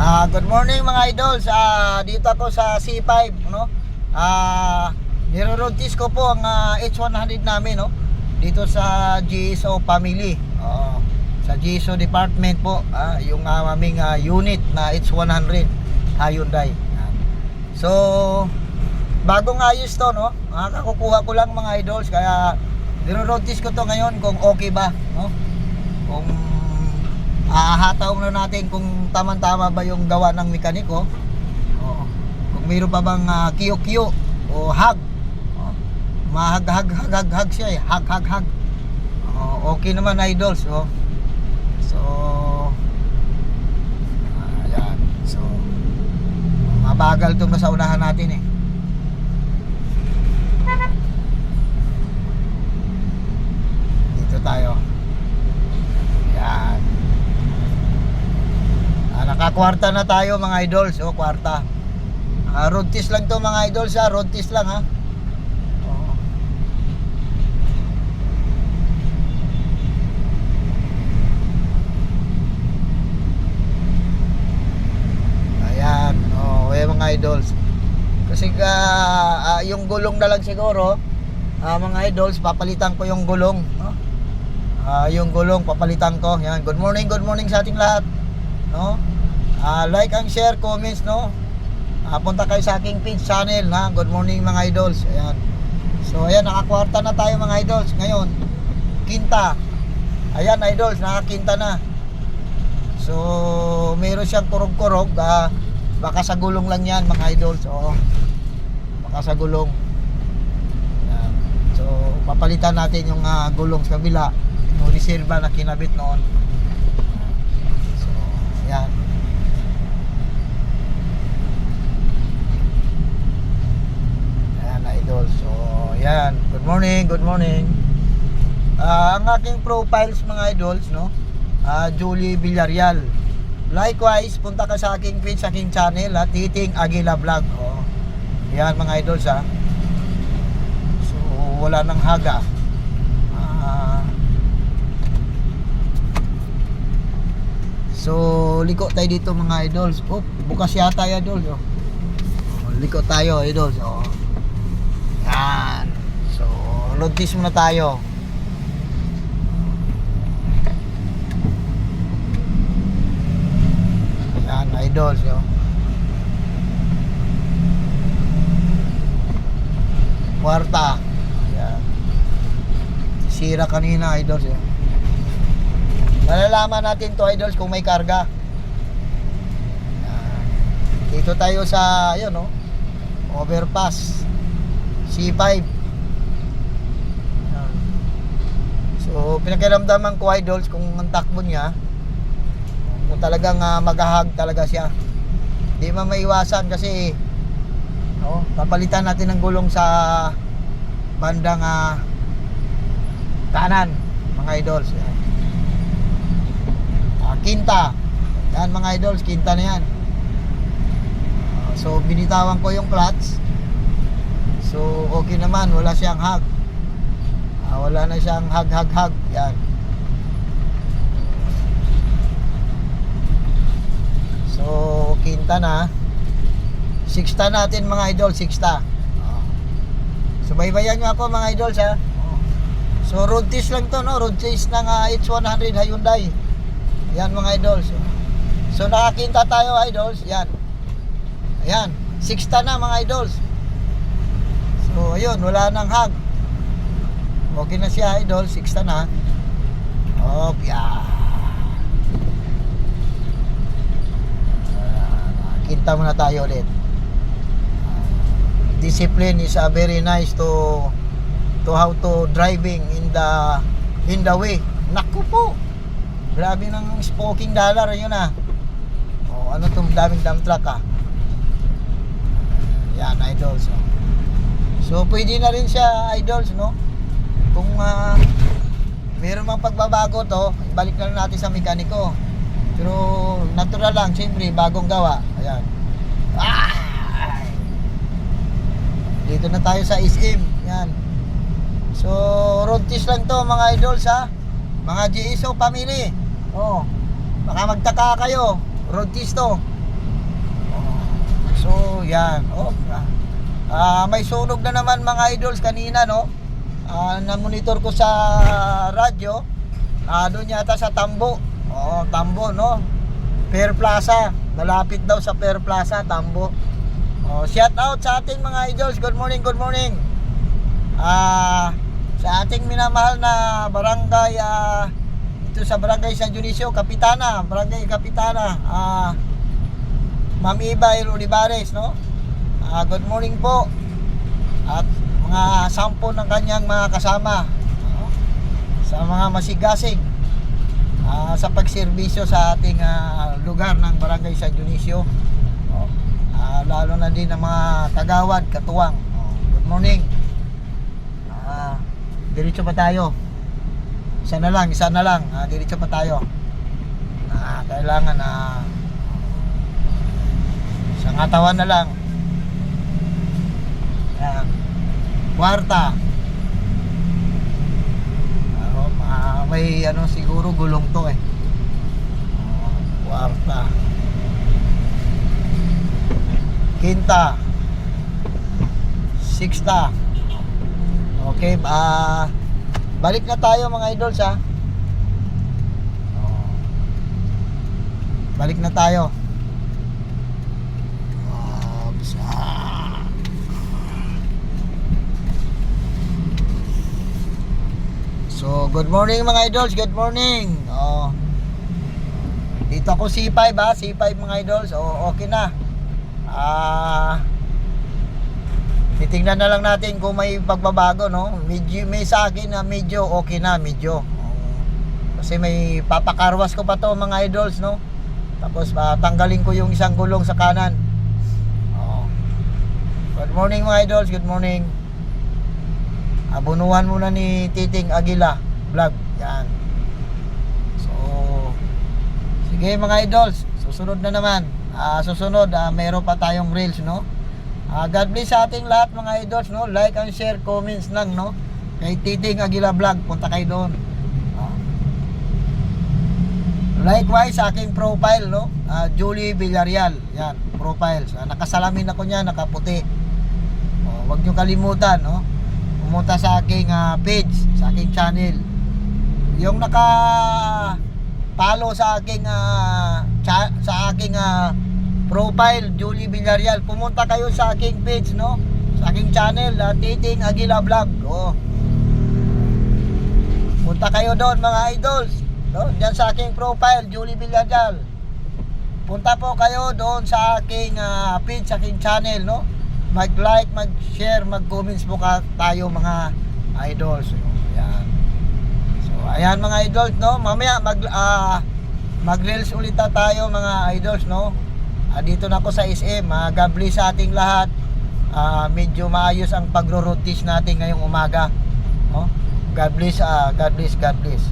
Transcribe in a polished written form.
Good morning mga idols. Dito ako sa C5, no? Niro-road test ko po ang H100 namin, no? Dito sa GSO family. Sa GSO department po, yung aming unit na H100 Hyundai. So, bagong ayos to, no? Kakukuha ko lang mga idols, kaya niro-road test ko to ngayon kung okay ba, no? Kung hataw na natin kung tama-tama ba yung gawa ng mekaniko. Kung mayroon pa bang kiyo-kiyo o hag. Mahag-hag siya eh. Hag. Okay naman idols. So ayan. So mabagal itong nasa unahan natin eh. Dito tayo. Ayan. Nakakwarta na tayo mga idols. Kwarta. Road test lang to mga idols, road test lang ha. Ayan. Mga idols. Kasi yung gulong na lang siguro, mga idols, papalitan ko yung gulong, no? Yung gulong papalitan ko. Yan. Good morning sa ating lahat, no? Like and share, comments, no? Punta kayo sa aking page channel, ha? Good morning mga idols. Ayan. So ayan, nakakwarta na tayo mga idols. Ngayon, kinta. Ayan idols, nakakinta na. So meron siyang kurog-kurog, baka sa gulong lang yan mga idols. Baka sa gulong. Ayan. So papalitan natin yung gulong sa kabila, yung reserva na kinabit noon. So ayan. So, yan. Good morning. Ang aking profiles mga idols, no? Julie Villarreal. Likewise, punta ka sa aking page, sa aking channel, Titing Aguila Vlog. Yan mga idols, So, wala nang haga. So, liko tayo dito mga idols. Bukas yata yan, idols. Liko tayo, idols. Yan. So, road test muna tayo. Yan, idols, Kwarta. Yan. Sira kanina, idols, Malalaman natin to, idols, kung may karga. Yan. Dito tayo sa, overpass C5. So pinakiramdaman ko idols kung ang takbo niya, kung talagang maghahag talaga siya, di man maiwasan kasi papalitan natin ng gulong sa bandang kanan mga idols. Kinta yan mga idols, kinta na yan. So binitawan ko yung clutch. So okay naman, wala siyang hag. Wala na siyang hag. Yan. So kinta na. Sixta natin mga idol, sixta. Subaybayan nyo ako mga idol, ha. So road test lang to, no? Road test ng H100 Hyundai. Yan mga idol. So nakakinta tayo idols. Yan. Ayan, sixta na mga idols. So ayun, wala nang hag. Okay na siya idol, 6 na. Kita muna tayo ulit. Discipline is very nice to how to driving in the way. Naku po. Grabe ng spoking dollar yun ano tong daming dump truck Yan idols. So pwede na rin siya idols, no? Kung meron mang pagbabago to, balik na lang natin sa mekaniko. Pero natural lang, siyempre bagong gawa. Ayan. Dito na tayo sa SM. Yan. So road test lang to mga idols, mga GSO family. Baka magtaka kayo, road test to. So, yan. Oh, may sunog na naman mga idols kanina, no? Na-monitor ko sa radyo. Doon yata sa Tambo. Oo, Tambo, no? Fair Plaza. Malapit daw sa Fair Plaza, Tambo. Oh, shout out sa ating mga idols. Good morning, good morning. Sa ating minamahal na barangay, ito sa barangay San Dionisio, Kapitana, barangay Kapitana. Ma'am Iba Olivares, no? Good morning po. At mga 10 ng kanyang mga kasama, no? Sa mga masigasig sa pagserbisyo sa ating lugar ng barangay San Dionisio, no? Lalo na din ang mga kagawad, katuwang. Good morning. Diretso pa tayo. Isa na lang. Diretso pa tayo. Kailangan sa katawan na lang. Yan. Kwarta. May siguro gulong to eh. Kwarta. Quinta. Sixta. Okay, balik na tayo mga idols, ha. Balik na tayo. So, good morning mga idols, good morning. Dito ako C5, ha, C5 mga idols. Okay na. Titingnan na lang natin kung may pagbabago, no? Medyo, may sa akin na medyo okay na, medyo. Kasi may papakarwas ko pa to mga idols, no? Tapos tanggalin ko yung isang gulong sa kanan. Good morning mga idols, good morning. Abunuhan muna ni Titing Aguila vlog. Yan. So, sige mga idols, susunod na naman. Susunod, mayroon pa tayong reels, no? God bless sa ating lahat mga idols, no? Like and share, comments lang, no? Kay Titing Aguila vlog, punta kayo doon. Likewise sa aking profile, no? Julie Villarreal. Yan, profiles. Nakasalamin ako niya, nakaputi. Huwag niyo kalimutan, no? Pumunta sa aking page, sa aking channel. Yung naka-follow sa aking profile, Julie Villarreal, pumunta kayo sa aking page, no? Sa aking channel, Titing Aguila vlog. Punta kayo doon mga idols, no? Diyan sa aking profile, Julie Villarreal. Punta po kayo doon sa aking page, sa aking channel, no? Mag-like, mag-share, mag-comments po tayo mga idols. Ayan. So, ayan mga idols, no? Mamaya mag-reels ulit tayo mga idols, no? Dito na ako sa SM. God bless sa ating lahat. Medyo maayos ang pagro-rotis natin ngayong umaga, no? God bless, God bless, God bless.